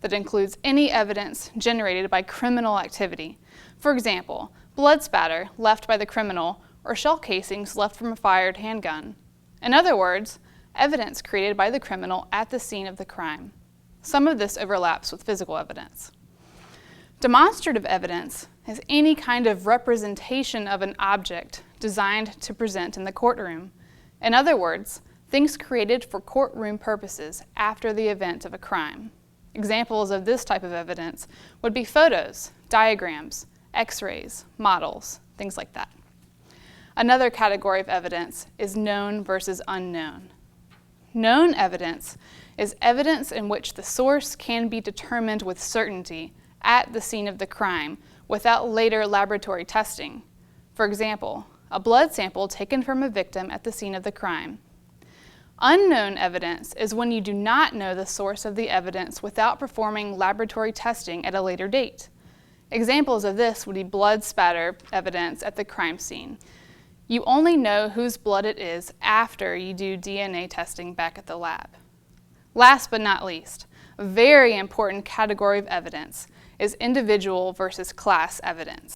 that includes any evidence generated by criminal activity. For example, blood spatter left by the criminal or shell casings left from a fired handgun. In other words, evidence created by the criminal at the scene of the crime. Some of this overlaps with physical evidence. Demonstrative evidence is any kind of representation of an object designed to present in the courtroom. In other words, things created for courtroom purposes after the event of a crime. Examples of this type of evidence would be photos, diagrams, x-rays, models, things like that. Another category of evidence is known versus unknown. Known evidence is evidence in which the source can be determined with certainty at the scene of the crime without later laboratory testing. For example, a blood sample taken from a victim at the scene of the crime. Unknown evidence is when you do not know the source of the evidence without performing laboratory testing at a later date. Examples of this would be blood spatter evidence at the crime scene. You only know whose blood it is after you do DNA testing back at the lab. Last but not least, a very important category of evidence is individual versus class evidence.